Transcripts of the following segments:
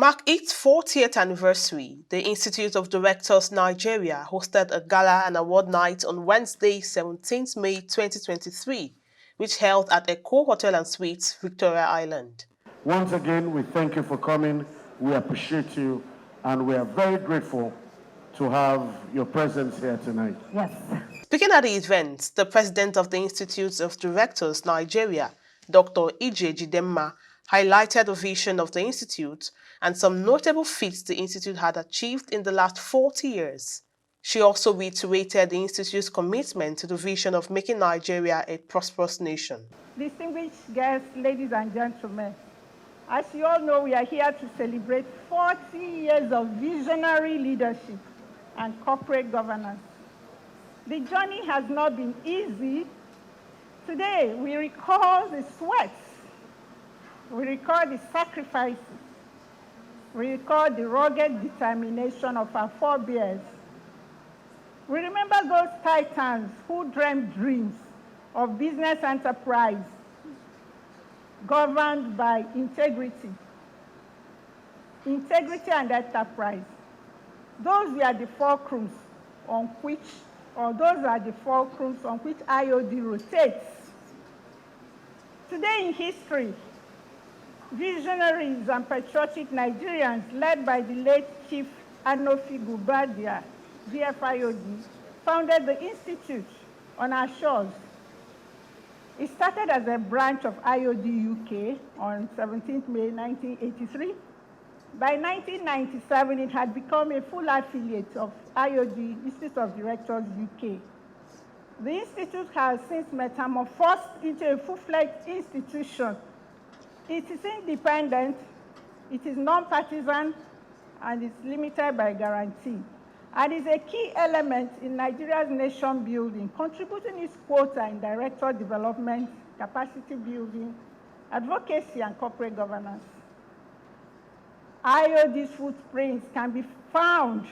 mark its 40th anniversary, the Institute of Directors Nigeria hosted a gala and award night on Wednesday, 17th May 2023, which held at Echo Hotel and Suites, Victoria Island. Once again, we thank you for coming. We appreciate you, and we are very grateful to have your presence here tonight. Yes. Speaking at the event, the president of the Institute of Directors Nigeria, Dr. Jidenma, highlighted the vision of the institute and some notable feats the institute had achieved in the last 40 years. She also reiterated the institute's commitment to the vision of making Nigeria a prosperous nation. Distinguished guests, ladies and gentlemen, as you all know, we are here to celebrate 40 years of visionary leadership and corporate governance. The journey has not been easy. Today, we recall the sweats, we recall the sacrifices, we recall the rugged determination of our forebears. We remember those titans who dreamed dreams of business enterprise governed by integrity and enterprise. Those are the fulcrums on which IoD rotates. Today in history, visionaries and patriotic Nigerians led by the late Chief Anofi Gubadia, F.IoD, founded the Institute on our shores. It started as a branch of IoD UK on 17th May 1983. By 1997, it had become a full affiliate of IoD, Institute of Directors UK. The Institute has since metamorphosed into a full-fledged institution. It is independent, it is non-partisan, and it's limited by guarantee, and is a key element in Nigeria's nation building, contributing its quota in director development, capacity building, advocacy, and corporate governance. IoD's footprints can be found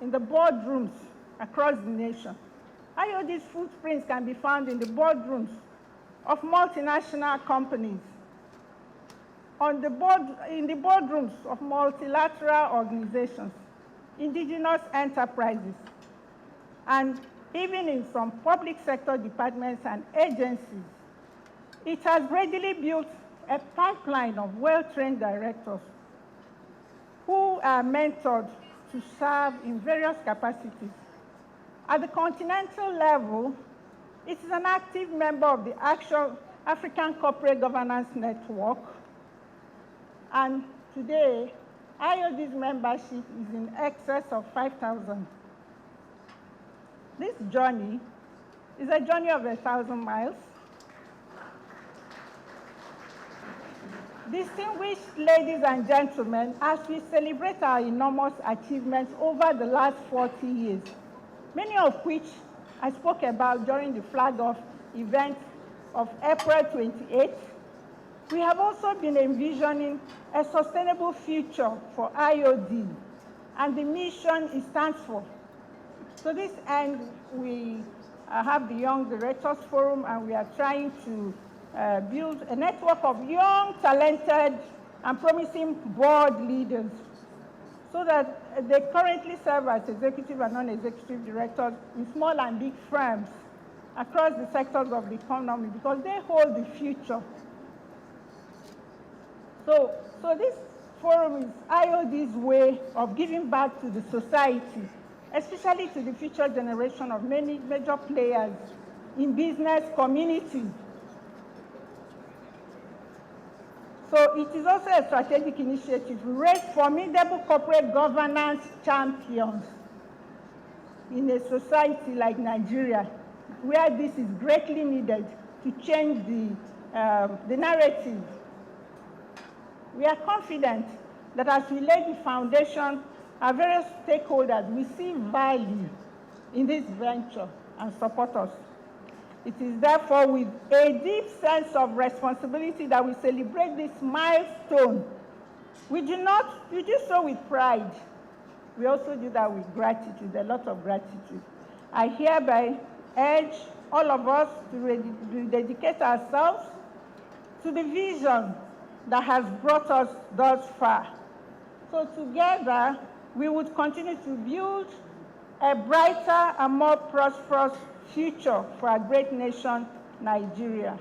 in the boardrooms across the nation. IoD's footprints can be found in the boardrooms of multinational companies, in the boardrooms of multilateral organizations, indigenous enterprises, and even in some public sector departments and agencies. It has readily built a pipeline of well-trained directors who are mentored to serve in various capacities. At the continental level, it is an active member of the African Corporate Governance Network, and today, IoD's membership is in excess of 5,000. This journey is a journey of 1,000 miles. Distinguished ladies and gentlemen, as we celebrate our enormous achievements over the last 40 years, many of which I spoke about during the flag-off event of April 28th, we have also been envisioning a sustainable future for IoD and the mission it stands for. To this end, we have the Young Directors Forum, and we are trying to build a network of young, talented, and promising board leaders so that they currently serve as executive and non-executive directors in small and big firms across the sectors of the economy, because they hold the future. So this forum is IoD's way of giving back to the society, especially to the future generation of many major players in business community. So it is also a strategic initiative to raise formidable corporate governance champions in a society like Nigeria, where this is greatly needed to change the narrative. We are confident that as we lay the foundation, our various stakeholders will see value in this venture and support us. It is therefore with a deep sense of responsibility that we celebrate this milestone. We do so with pride. We also do that with gratitude, a lot of gratitude. I hereby urge all of us to dedicate ourselves to the vision that has brought us thus far, So together, we would continue to build a brighter and more prosperous future for our great nation, Nigeria.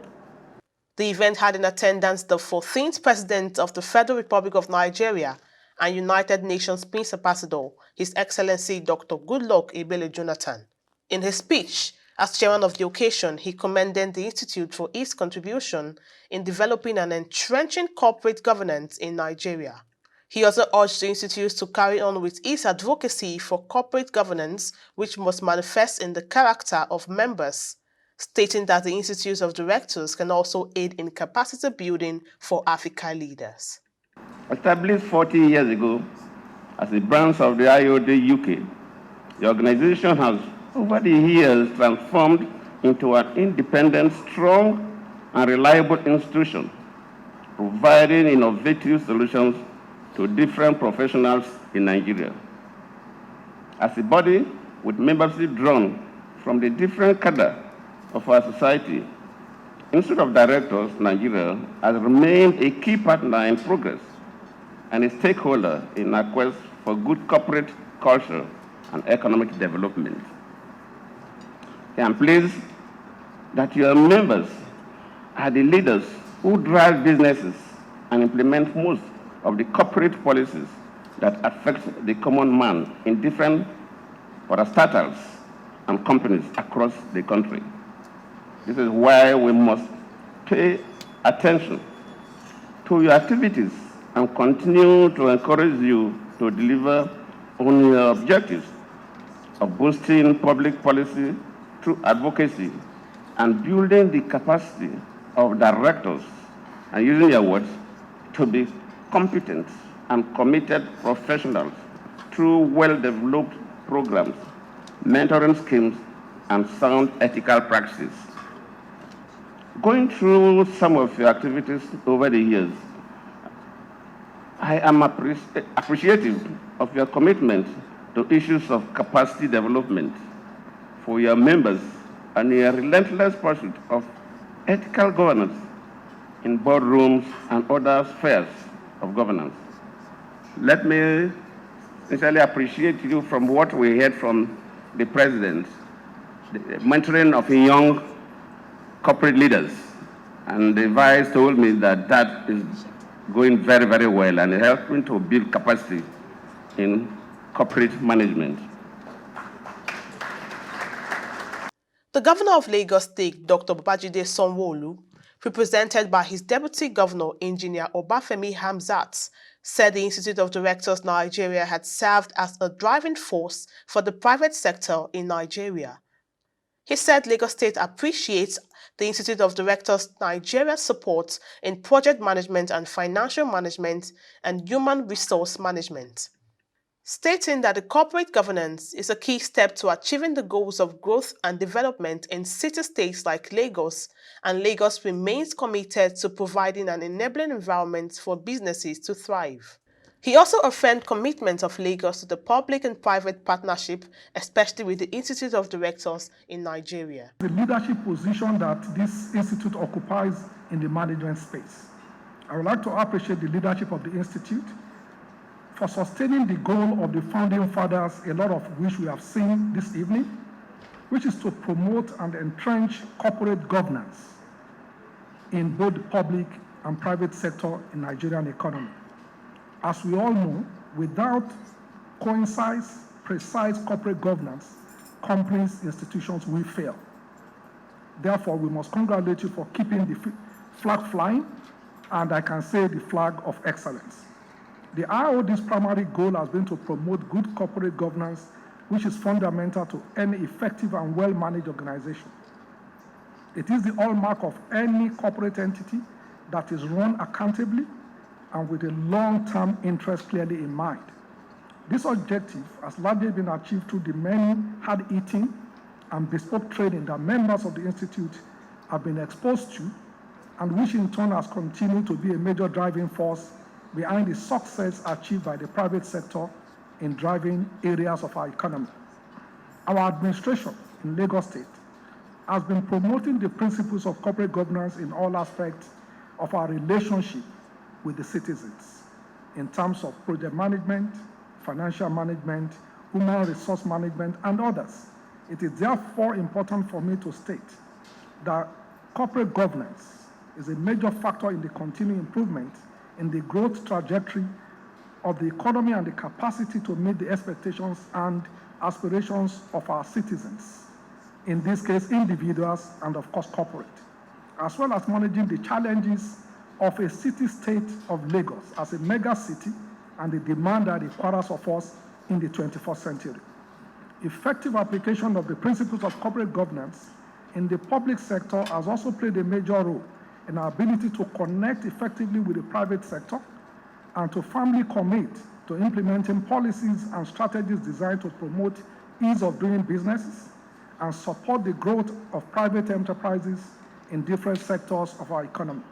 The event had in attendance the 14th President of the Federal Republic of Nigeria and United Nations Peace Ambassador, His Excellency Dr. Goodluck Jonathan. In his speech, as chairman of the occasion, he commended the Institute for its contribution in developing and entrenching corporate governance in Nigeria. He also urged the Institute to carry on with its advocacy for corporate governance, which must manifest in the character of members, stating that the Institute of Directors can also aid in capacity building for Africa leaders. Established 40 years ago as a branch of the F.IoD UK, the organization has over the years transformed into an independent, strong, and reliable institution, providing innovative solutions to different professionals in Nigeria. As a body with membership drawn from the different cadre of our society, Institute of Directors Nigeria has remained a key partner in progress and a stakeholder in our quest for good corporate culture and economic development. I am pleased that your members are the leaders who drive businesses and implement most of the corporate policies that affect the common man in different startups and companies across the country. This is why we must pay attention to your activities and continue to encourage you to deliver on your objectives of boosting public policy through advocacy and building the capacity of directors, and using your words, to be competent and committed professionals through well-developed programs, mentoring schemes, and sound ethical practices. Going through some of your activities over the years, I am appreciative of your commitment to issues of capacity development for your members and your relentless pursuit of ethical governance in boardrooms and other spheres of governance. Let me sincerely appreciate you from what we heard from the President, the mentoring of young corporate leaders. And the Vice told me that that is going very, very well and helping to build capacity in corporate management. The Governor of Lagos State, Dr. Babajide Sanwo-Olu, represented by his Deputy Governor, Engineer Obafemi Hamzat, said the Institute of Directors Nigeria had served as a driving force for the private sector in Nigeria. He said Lagos State appreciates the Institute of Directors Nigeria's support in project management and financial management and human resource management, stating that the corporate governance is a key step to achieving the goals of growth and development in city-states like Lagos, and Lagos remains committed to providing an enabling environment for businesses to thrive. He also affirmed commitment of Lagos to the public and private partnership, especially with the Institute of Directors in Nigeria. The leadership position that this institute occupies in the management space. I would like to appreciate the leadership of the institute for sustaining the goal of the founding fathers, a lot of which we have seen this evening, which is to promote and entrench corporate governance in both the public and private sector in the Nigerian economy. As we all know, without concise, precise corporate governance, companies, institutions will fail. Therefore, we must congratulate you for keeping the flag flying, and I can say the flag of excellence. The F.IoD's primary goal has been to promote good corporate governance, which is fundamental to any effective and well-managed organization. It is the hallmark of any corporate entity that is run accountably and with a long-term interest clearly in mind. This objective has largely been achieved through the many hard-hitting and bespoke training that members of the Institute have been exposed to, and which in turn has continued to be a major driving force behind the success achieved by the private sector in driving areas of our economy. Our administration in Lagos State has been promoting the principles of corporate governance in all aspects of our relationship with the citizens. in terms of project management, financial management, human resource management, and others. It is therefore important for me to state that corporate governance is a major factor in the continued improvement in the growth trajectory of the economy and the capacity to meet the expectations and aspirations of our citizens, in this case, individuals and of course corporate, as well as managing the challenges of a city-state of Lagos as a mega city and the demand that it requires of us in the 21st century. Effective application of the principles of corporate governance in the public sector has also played a major role in our ability to connect effectively with the private sector and to firmly commit to implementing policies and strategies designed to promote ease of doing businesses and support the growth of private enterprises in different sectors of our economy.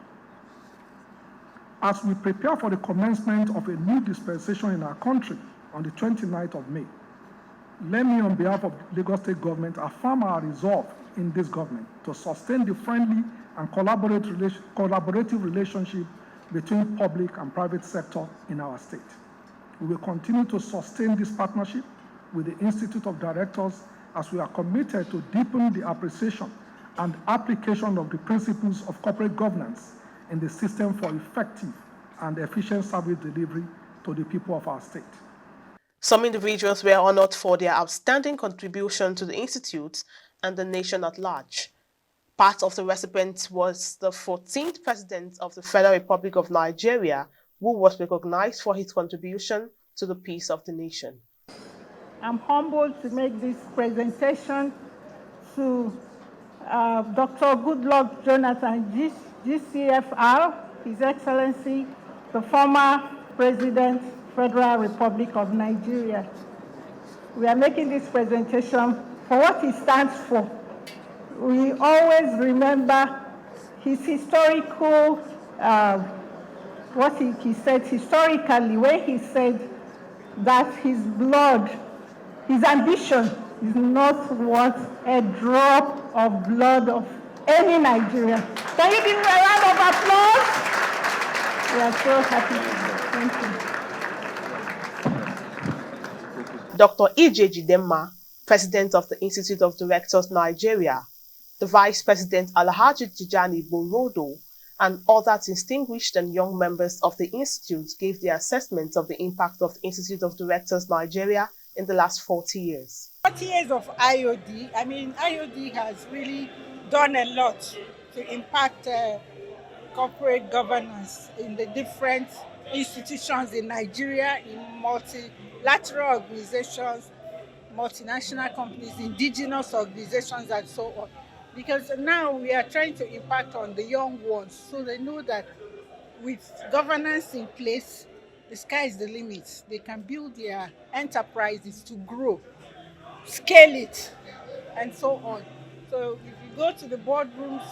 As we prepare for the commencement of a new dispensation in our country on the 29th of May, let me, on behalf of the Lagos State Government, affirm our resolve in this government to sustain the friendly and collaborative relationship between public and private sector in our state. We will continue to sustain this partnership with the Institute of Directors as we are committed to deepen the appreciation and application of the principles of corporate governance in the system for effective and efficient service delivery to the people of our state. Some individuals were honored for their outstanding contribution to the Institute and the nation at large. Part of the recipients was the 14th President of the Federal Republic of Nigeria, who was recognized for his contribution to the peace of the nation. I'm humbled to make this presentation to Dr. Goodluck Jonathan, GCFR, His Excellency, the former President, Federal Republic of Nigeria. We are making this presentation for what he stands for. We always remember his historical, what he said historically, where he said that his blood, his ambition is not worth a drop of blood of any Nigerian. Can you give me a round of applause? We are so happy. Thank you. Dr. Jidenma, President of the Institute of Directors Nigeria, the Vice President Alhaji Tijani Borodo, and other distinguished and young members of the Institute gave their assessment of the impact of the Institute of Directors Nigeria in the last 40 years. 40 years of IoD, IoD has really done a lot to impact corporate governance in the different institutions in Nigeria, in multilateral organizations, multinational companies, indigenous organizations, and so on. Because now we are trying to impact on the young ones so they know that with governance in place, the sky is the limit. They can build their enterprises to grow, scale it, and so on. So if you go to the boardrooms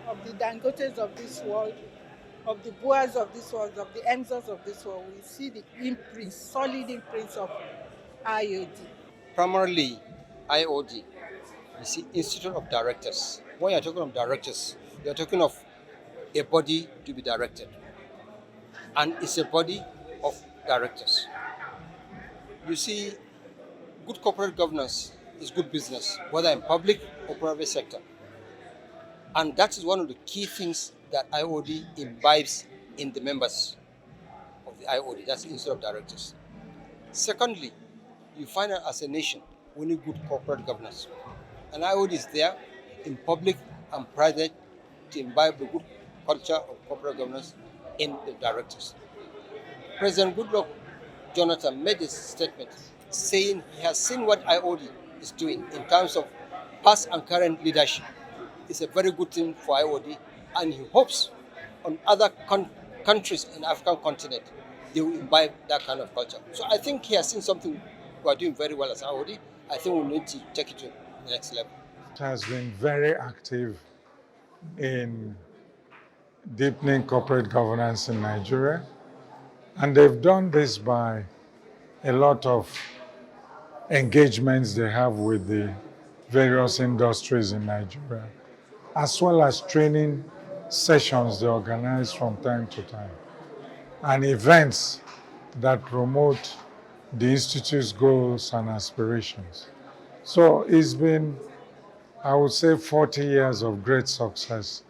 of the Dangotes of this world, of the Boas of this world, of the Hamzats of this world, we see the imprints, solid imprints of IoD. Primarily, IoD is the Institute of Directors. When you're talking of directors, you're talking of a body to be directed. And it's a body of directors. You see, good corporate governance is good business, whether in public or private sector. And that is one of the key things that IoD imbibes in the members of the IoD, that's the Institute of Directors. Secondly, you find that as a nation, we need good corporate governance. And IoD is there in public and private to imbibe the good culture of corporate governance in the directors. President Goodluck Jonathan made a statement saying he has seen what IoD is doing in terms of past and current leadership. It's a very good thing for IoD, and he hopes on other countries in the African continent, they will imbibe that kind of culture. So I think he has seen something we are doing very well as IoD. I think we need to take it to the next level. It has been very active in deepening corporate governance in Nigeria. And they've done this by a lot of engagements they have with the various industries in Nigeria, as well as training sessions they organize from time to time, and events that promote the Institute's goals and aspirations. So it's been, I would say, 40 years of great success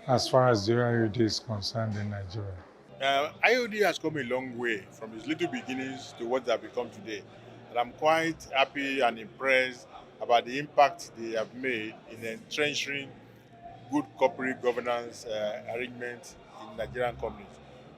as far as the IoD is concerned in Nigeria. IoD has come a long way from its little beginnings to what they have become today. And I'm quite happy and impressed about the impact they have made in entrenching good corporate governance arrangements in Nigerian companies.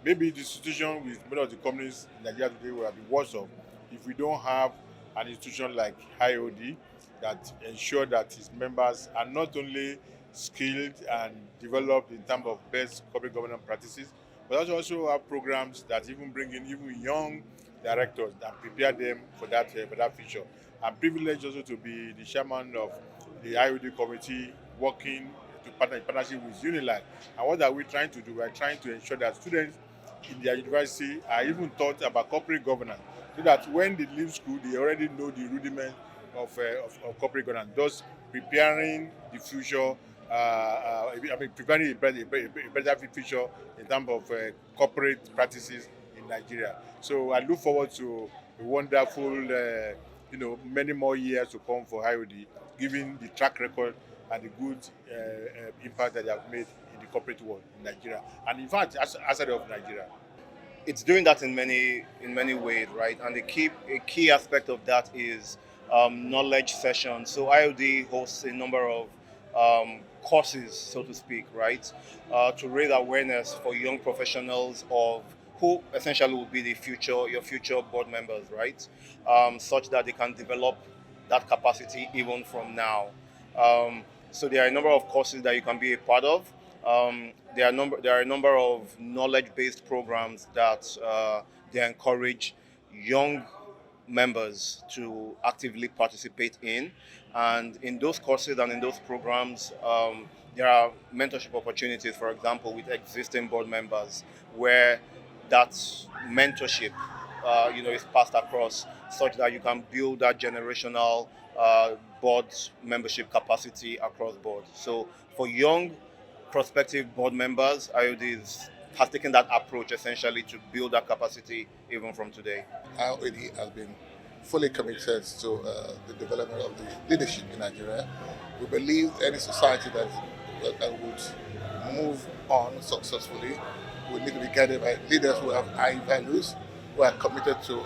Maybe the situation with many of the companies in Nigeria today will have been worse off if we don't have an institution like IoD that ensure that its members are not only skilled and developed in terms of best corporate governance practices, but also have programs that even bring in even young directors and prepare them for that future. I'm privileged also to be the chairman of the IoD committee working in partnership with Unilag. And what are we trying to do? We're trying to ensure that students in their university are even taught about corporate governance, so that when they leave school, they already know the rudiments of corporate governance, thus preparing the future. Preparing a better future in terms of corporate practices in Nigeria. So I look forward to a wonderful, many more years to come for IoD, given the track record and the good impact that they have made in the corporate world in Nigeria, and in fact, outside of Nigeria. It's doing that in many ways, right? And a key aspect of that is knowledge sessions. So IOD hosts a number of courses, so to speak, right, to raise awareness for young professionals of who essentially will be your future board members, right, such that they can develop that capacity even from now. So there are a number of courses that you can be a part of. There are a number of knowledge-based programs that they encourage young members to actively participate in. And in those courses and in those programs, there are mentorship opportunities, for example, with existing board members, where that mentorship is passed across, such that you can build that generational board membership capacity across board. So for young prospective board members, IOD has taken that approach essentially to build that capacity even from today. IOD has been fully committed to the development of the leadership in Nigeria. We believe any society that would move on successfully will need to be guided by leaders who have high values, who are committed to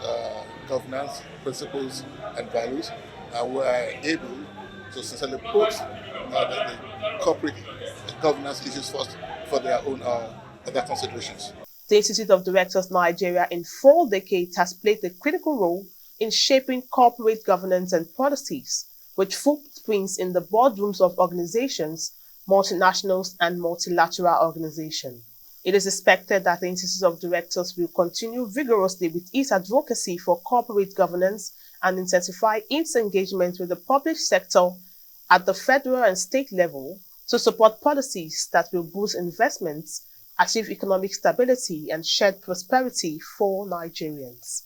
governance principles and values, and who are able to sincerely put the corporate governance issues first for their own other considerations. The Institute of Directors Nigeria in 4 decades has played a critical role in shaping corporate governance and policies, with footprints in the boardrooms of organizations, multinationals and multilateral organizations. It is expected that the Institute of Directors will continue vigorously with its advocacy for corporate governance and intensify its engagement with the public sector at the federal and state level to support policies that will boost investments, achieve economic stability, and shared prosperity for Nigerians.